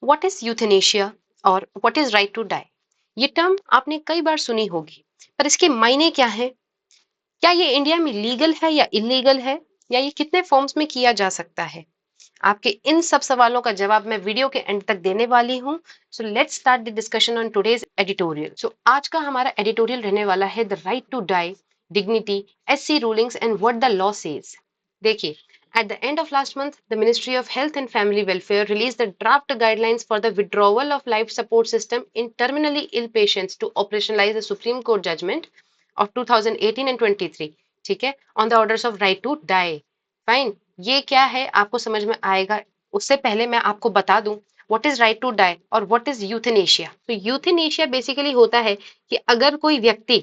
What is euthanasia और what is right to die? ये term आपने कई बार सुनी होगी, पर इसके मायने क्या है? क्या ये इंडिया में लीगल है या इलीगल है, या ये कितने फॉर्म्स में किया जा सकता है? आपके इन सब सवालों का जवाब मैं वीडियो के एंड तक देने वाली हूँ। So let's start the discussion on today's editorial. So आज का हमारा एडिटोरियल रहने वाला है the right to die, dignity, SC rulings and what the law says. देखिए, at the end of last month, the Ministry of Health and Family Welfare released the draft guidelines for the withdrawal of life support system in terminally ill patients to operationalize the Supreme Court judgment of 2018 and 23, ठीक है, on the orders of right to die. Fine, ये क्या है आपको समझ में आएगा। उससे पहले मैं आपको बता दूं what is right to die और व्हाट इज यूथेनेशिया। तो यूथेनेशिया बेसिकली होता है कि अगर कोई व्यक्ति,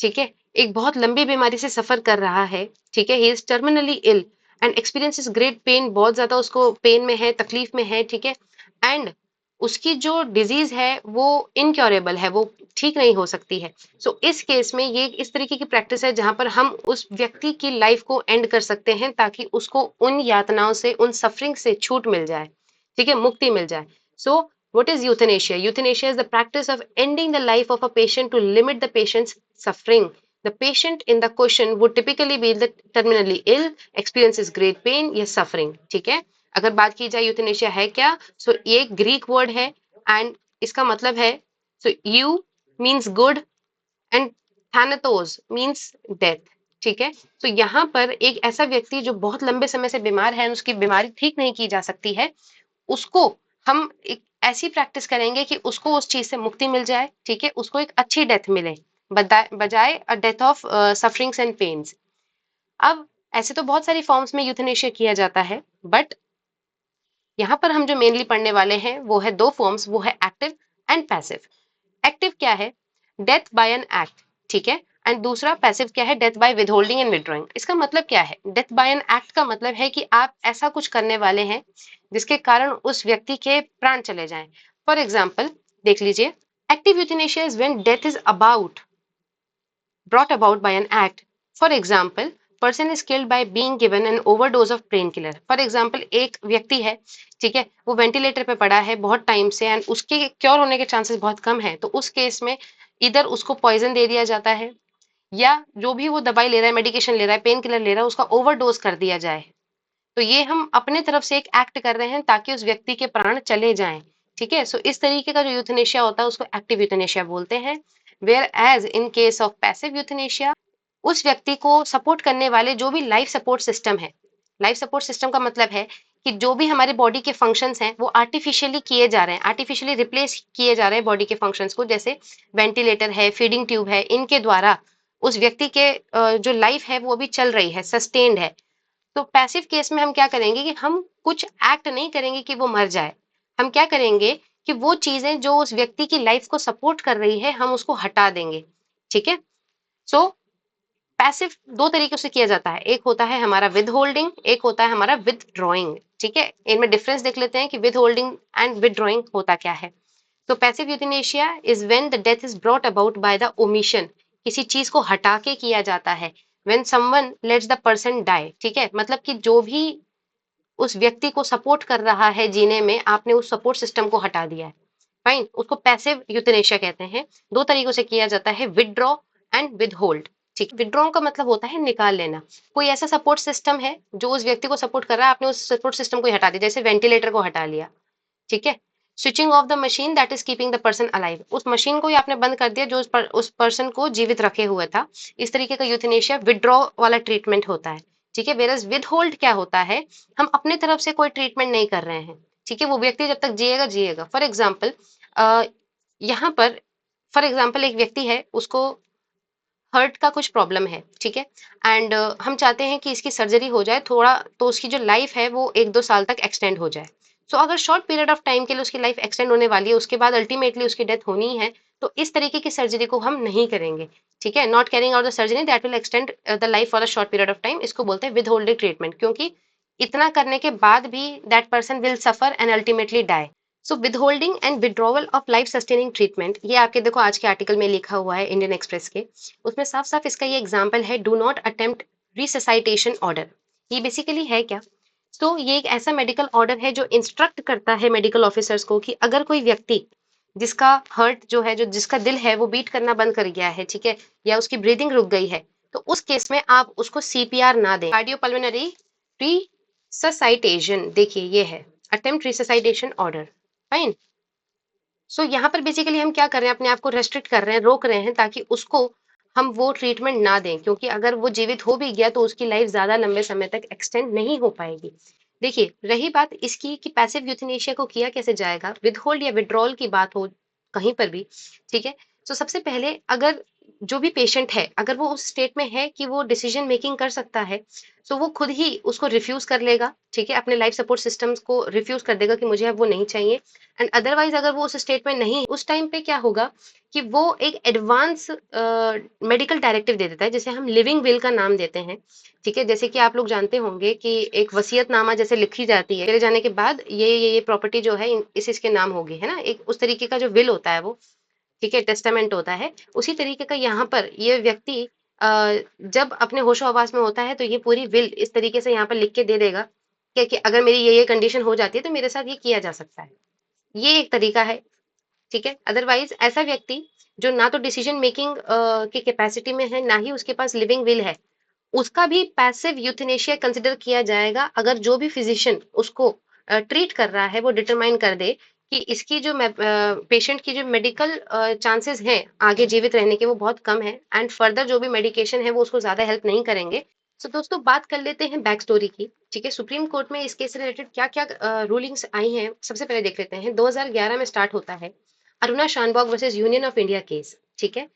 ठीक है, एक बहुत लंबी बीमारी से सफर कर रहा है, ठीक है, he is terminally ill and experiences great pain, बहुत ज्यादा उसको पेन में है, तकलीफ में है, ठीक है, एंड उसकी जो डिजीज है वो इनक्योरेबल है, वो ठीक नहीं हो सकती है। सो इस केस में ये इस तरीके की प्रैक्टिस है जहां पर हम उस व्यक्ति की लाइफ को एंड कर सकते हैं ताकि उसको उन यातनाओं से, उन सफरिंग से छूट मिल जाए, ठीक है, मुक्ति मिल जाए। सो what is euthanasia? Euthanasia is the practice of ending the life of a patient to limit the patient's suffering. The patient in the question would typically be the terminally ill, experiences great pain या suffering, ठीक है। अगर बात की जाए euthanasia है क्या, सो ये एक ग्रीक वर्ड है एंड इसका मतलब है, so eu means good and thanatos means death, ठीक है। तो यहाँ पर एक ऐसा व्यक्ति जो बहुत लंबे समय से बीमार है, उसकी बीमारी ठीक नहीं की जा सकती है, उसको हम एक ऐसी प्रैक्टिस करेंगे कि उसको उस चीज से मुक्ति मिल जाए, ठीक है, उसको एक अच्छी डेथ मिले बजाय a death of sufferings and pains. अब ऐसे तो बहुत सारी फॉर्म्स में यूथेनेशिया किया जाता है, बट यहाँ पर हम जो मेनली पढ़ने वाले हैं वो है दो फॉर्म्स, वो है एक्टिव एंड पैसिव। एक्टिव क्या है? डेथ बाय एन एक्ट, ठीक है, एंड दूसरा पैसिव क्या है? Death by withholding and withdrawing. इसका मतलब क्या है? डेथ बाय एन एक्ट का मतलब है कि आप ऐसा कुछ करने वाले हैं जिसके कारण उस व्यक्ति के प्राण चले जाएं। फॉर एग्जाम्पल देख लीजिए, active euthanasia is when death is about brought about by an act. For example, person is killed by being given an overdose of painkiller. For example, एक व्यक्ति है, ठीक है, वो वेंटिलेटर पे पड़ा है बहुत टाइम से एंड उसके क्योर होने के चांसेस बहुत कम है, तो उस केस में इधर उसको पॉइजन दे दिया जाता है या जो भी वो दवाई ले रहा है, मेडिकेशन ले रहा है, पेन किलर ले रहा है, उसका ओवरडोज कर दिया जाए। तो ये हम अपने तरफ से एक एक्ट कर रहे हैं ताकि उस व्यक्ति के प्राण चले जाएं, ठीक है। सो इस तरीके का जो यूथनेशिया होता है उसको एक्टिव यूथनेशिया बोलते हैं। Whereas in case of passive euthanasia, उस व्यक्ति को सपोर्ट करने वाले जो भी लाइफ सपोर्ट सिस्टम है, लाइफ सपोर्ट सिस्टम का मतलब है कि जो भी हमारे बॉडी के फंक्शंस हैं वो आर्टिफिशियली किए जा रहे हैं, आर्टिफिशियली रिप्लेस किए जा रहे हैं बॉडी के फंक्शंस को, जैसे वेंटिलेटर है, फीडिंग ट्यूब है, इनके द्वारा उस व्यक्ति के जो लाइफ है वो अभी चल रही है, सस्टेन्ड है। तो पैसिव केस में हम क्या करेंगे कि हम कुछ एक्ट नहीं करेंगे कि वो मर जाए, हम क्या करेंगे कि वो चीजें जो उस व्यक्ति की लाइफ को सपोर्ट कर रही है हम उसको हटा देंगे, ठीक है। सो पैसिव दो तरीके से किया जाता है, एक होता है हमारा विद होल्डिंग, एक होता है हमारा विद ड्रॉइंग, ठीक है। इनमें डिफरेंस देख लेते हैं कि withholding and withdrawing होता क्या है। तो passive euthanasia is when the death is brought about by the omission, किसी चीज को हटा के किया जाता है। When someone lets the person die, ठीक है, मतलब कि जो भी उस व्यक्ति को सपोर्ट कर रहा है जीने में, आपने उस सपोर्ट सिस्टम को हटा दिया है, फाइन, उसको पैसिव यूथनेशिया कहते हैं। दो तरीकों से किया जाता है, विदड्रॉ एंड विद होल्ड, ठीक। विदड्रॉ का मतलब होता है निकाल लेना, कोई ऐसा सपोर्ट सिस्टम है जो उस व्यक्ति को सपोर्ट कर रहा है, आपने उस सपोर्ट सिस्टम को हटा दिया, जैसे वेंटिलेटर को हटा लिया, ठीक है। Switching off the machine that is keeping the person alive, उस मशीन को ही आपने बंद कर दिया जो उस पर्सन को जीवित रखे हुए था। इस तरीके का यूथनेशिया विदड्रॉ वाला ट्रीटमेंट होता है, ठीक है। वेरस विद होल्ड क्या होता है, हम अपने तरफ से कोई ट्रीटमेंट नहीं कर रहे हैं, ठीक है, वो व्यक्ति जब तक जिएगा जिएगा। फॉर एग्जाम्पल यहाँ पर फॉर एग्जाम्पल एक व्यक्ति है, उसको हर्ट का कुछ प्रॉब्लम है, ठीक है, एंड हम चाहते हैं कि इसकी सर्जरी हो जाए थोड़ा, तो उसकी जो लाइफ है वो 1-2 साल तक एक्सटेंड हो जाए। सो अगर शॉर्ट पीरियड ऑफ टाइम के लिए उसकी लाइफ एक्सटेंड होने वाली है, उसके बाद अल्टीमेटली उसकी डेथ होनी है, तो इस तरीके की सर्जरी को हम नहीं करेंगे, ठीक है। Not carrying out the surgery that will extend the life for a short period of time, इसको बोलते हैं विद होल्डिंग ट्रीटमेंट, क्योंकि इतना करने के बाद भी that person will suffer and ultimately die. So withholding and withdrawal of life sustaining treatment, ये आपके देखो आज के आर्टिकल में लिखा हुआ है इंडियन एक्सप्रेस के, उसमें साफ साफ इसका ये एग्जाम्पल है, डू नॉट अटेम्प्ट रिससाइटेशन ऑर्डर। ये बेसिकली है क्या, तो ये एक ऐसा मेडिकल ऑर्डर है जो इंस्ट्रक्ट करता है मेडिकल ऑफिसर्स को कि अगर कोई व्यक्ति जिसका हार्ट जो है, जो जिसका दिल है वो बीट करना बंद कर गया है, ठीक है, या उसकी ब्रीदिंग रुक गई है, तो उस केस में आप उसको सीपीआर ना दें। कार्डियोपल्मोनरी रिससाइटेशन, देखिए ये है अटेम्प्ट रिससाइटेशन ऑर्डर। फाइन। सो यहाँ पर बेसिकली हम क्या कर रहे हैं, अपने आप को रेस्ट्रिक्ट कर रहे हैं, रोक रहे हैं, ताकि उसको हम वो ट्रीटमेंट ना दें, क्योंकि अगर वो जीवित हो भी गया तो उसकी लाइफ ज्यादा लंबे समय तक एक्सटेंड नहीं हो पाएगी। देखिए, रही बात इसकी कि पैसिव यूथनेशिया को किया कैसे जाएगा, विदहोल्ड या विड्रॉल की बात हो कहीं पर भी, ठीक है। तो सबसे पहले अगर जो भी पेशेंट है, अगर वो उस स्टेट में है कि वो डिसीजन मेकिंग कर सकता है, तो वो खुद ही उसको रिफ्यूज कर लेगा, ठीक है, अपने लाइफ सपोर्ट सिस्टम्स को रिफ्यूज कर देगा कि मुझे अब वो नहीं चाहिए। एंड अदरवाइज अगर वो उस स्टेट में नहीं, उस टाइम पे क्या होगा कि वो एक एडवांस मेडिकल डायरेक्टिव दे देता है, जिसे हम लिविंग विल का नाम देते हैं, ठीक है। जैसे कि आप लोग जानते होंगे कि एक वसीयतनामा जैसे लिखी जाती है, चले जाने के बाद ये प्रॉपर्टी जो है इस इसके नाम होगी, है ना, एक उस तरीके का जो विल होता है वो, ठीक है, टेस्टामेंट होता है। उसी तरीके का यहाँ पर ये व्यक्ति जब अपने होशो हवास में होता है तो ये पूरी विल इस तरीके से यहाँ पर लिख के दे देगा कि अगर मेरी ये कंडीशन हो जाती है तो मेरे साथ ये किया जा सकता है। ये एक तरीका है, ठीक है। अदरवाइज ऐसा व्यक्ति जो ना तो डिसीजन मेकिंग की कैपेसिटी में है, ना ही उसके पास लिविंग विल है, उसका भी पैसिव यूथनेशिया कंसिडर किया जाएगा, अगर जो भी फिजिशियन उसको ट्रीट कर रहा है वो डिटरमाइन कर दे कि इसकी जो पेशेंट की जो मेडिकल चांसेस हैं आगे जीवित रहने के वो बहुत कम है, एंड फर्दर जो भी मेडिकेशन है वो उसको ज्यादा हेल्प नहीं करेंगे। सो दोस्तों, बात कर लेते हैं बैक स्टोरी की, ठीक है। सुप्रीम कोर्ट में इस केस से रिलेटेड क्या क्या रूलिंग्स आई हैं, सबसे पहले देख लेते हैं। 2011 में स्टार्ट होता है Aruna Shanbaug versus Union of India case, ठीक है।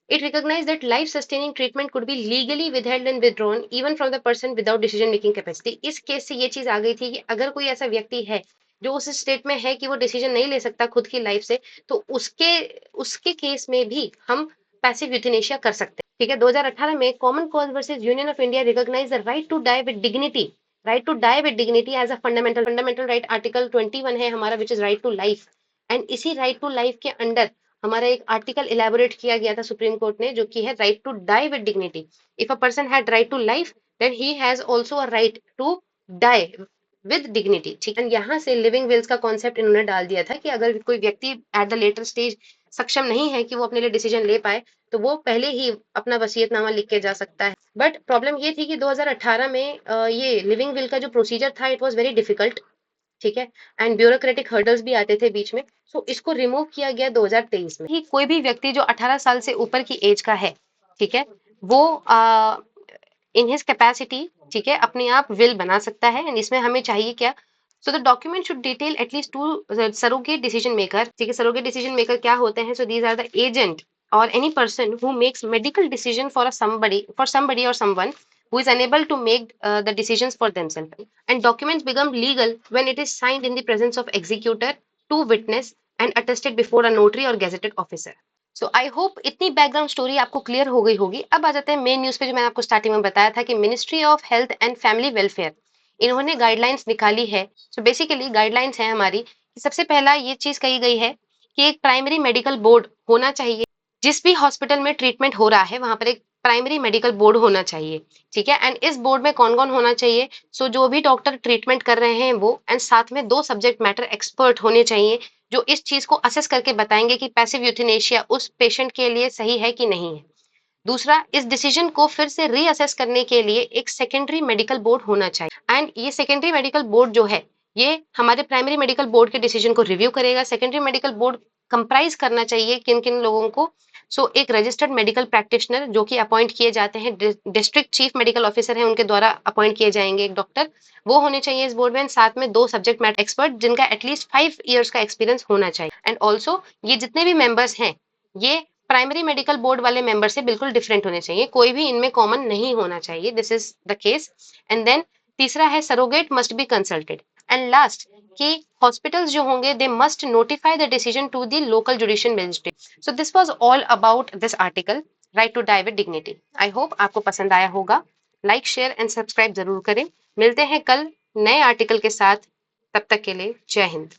It recognized that life-sustaining treatment could be legally withheld and withdrawn even from the person without decision-making capacity. इस केस से ये चीज आ गई थी कि अगर कोई ऐसा व्यक्ति है जो उस स्टेट में है कि वो डिसीजन नहीं ले सकता खुद की लाइफ से, तो उसके उसके केस में भी हम पैसिव यूथनेशिया कर सकते हैं, ठीक है। 2018 में common cause versus Union of India recognise the right to die with dignity, right to die with dignity as a fundamental right. Article 21 है हमारा, which is right to life. And इसी right to life के under हमारा एक article elaborate किया गया था supreme court ने, जो कि है right to die with dignity. If a person had right to life, then he has also a right to die with dignity, ठीक है। यहाँ से लिविंग विल्स का कॉन्सेप्ट इन्होंने डाल दिया था कि अगर कोई व्यक्ति एट द लेटर स्टेज सक्षम नहीं है कि वो अपने लिए डिसीजन ले पाए, तो वो पहले ही अपना वसीयतनामा लिख के जा सकता है। बट प्रॉब्लम ये थी कि 2018 में ये लिविंग विल का जो प्रोसीजर था इट वॉज वेरी डिफिकल्ट, ठीक है, एंड ब्यूरोक्रेटिक हर्डल्स भी आते थे बीच में। सो इसको रिमूव किया गया 2023 में। कोई भी व्यक्ति जो 18 साल से ऊपर की एज का है, ठीक है, वो इन हिज कैपेसिटी, ठीक है, अपने आप विल बना सकता है। एंड इसमें हमें चाहिए क्या, so the document should detail at least two surrogate decision maker, ठीक है। सरोगेट डिसीजन मेकर क्या होते हैं, so these are the agent or any person who makes medical decision for somebody or someone who is unable to make the decisions for themselves. And documents become legal when it is signed in the presence of executor, two witness and attested before a notary or gazetted officer. So I hope इतनी background story आपको clear हो गई होगी। अब आ जाते हैं main news पे, जो मैंने आपको स्टार्टिंग में बताया था कि ministry of health and family welfare इन्होंने गाइडलाइंस निकाली है। सो बेसिकली गाइडलाइंस है हमारी कि सबसे पहला ये चीज कही गई है कि एक प्राइमरी मेडिकल बोर्ड होना चाहिए। जिस भी हॉस्पिटल में ट्रीटमेंट हो रहा है वहां पर एक प्राइमरी मेडिकल बोर्ड होना चाहिए, ठीक है। एंड इस बोर्ड में कौन कौन होना चाहिए, सो जो भी डॉक्टर ट्रीटमेंट कर रहे हैं वो, एंड साथ में 2 सब्जेक्ट मैटर एक्सपर्ट होने चाहिए जो इस चीज को असेस करके बताएंगे कि पैसिव यूथनेशिया उस पेशेंट के लिए सही है कि नहीं है। दूसरा, इस डिसीजन को फिर से रीअसेस करने के लिए एक सेकेंडरी मेडिकल बोर्ड होना चाहिए। एंड ये सेकेंडरी मेडिकल बोर्ड जो है ये हमारे प्राइमरी मेडिकल बोर्ड के डिसीजन को रिव्यू करेगा। सेकेंडरी मेडिकल बोर्ड कंप्राइज करना चाहिए किन किन लोगों को, सो एक रजिस्टर्ड मेडिकल प्रैक्टिशनर जो कि अपॉइंट किए जाते हैं, डिस्ट्रिक्ट चीफ मेडिकल ऑफिसर है उनके द्वारा अपॉइंट किए जाएंगे, एक डॉक्टर वो होने चाहिए इस बोर्ड में। साथ में 2 सब्जेक्ट मैटर एक्सपर्ट जिनका एटलीस्ट 5 ईयर्स का एक्सपीरियंस होना चाहिए। एंड ऑल्सो ये जितने भी मेंबर्स हैं ये प्राइमरी मेडिकल बोर्ड वाले मेंबर से बिल्कुल डिफरेंट होने चाहिए, कोई भी इनमें कॉमन नहीं होना चाहिए। This is the case. And then तीसरा है surrogate must be consulted. And last कि हॉस्पिटल्स जो होंगे they must notify the decision to the local judicial magistrate. So this was all about this article right to die with dignity. I hope आपको पसंद आया होगा। Like share and subscribe जरूर करें। मिलते हैं कल नए आर्टिकल के साथ, तब तक के लिए जय हिंद।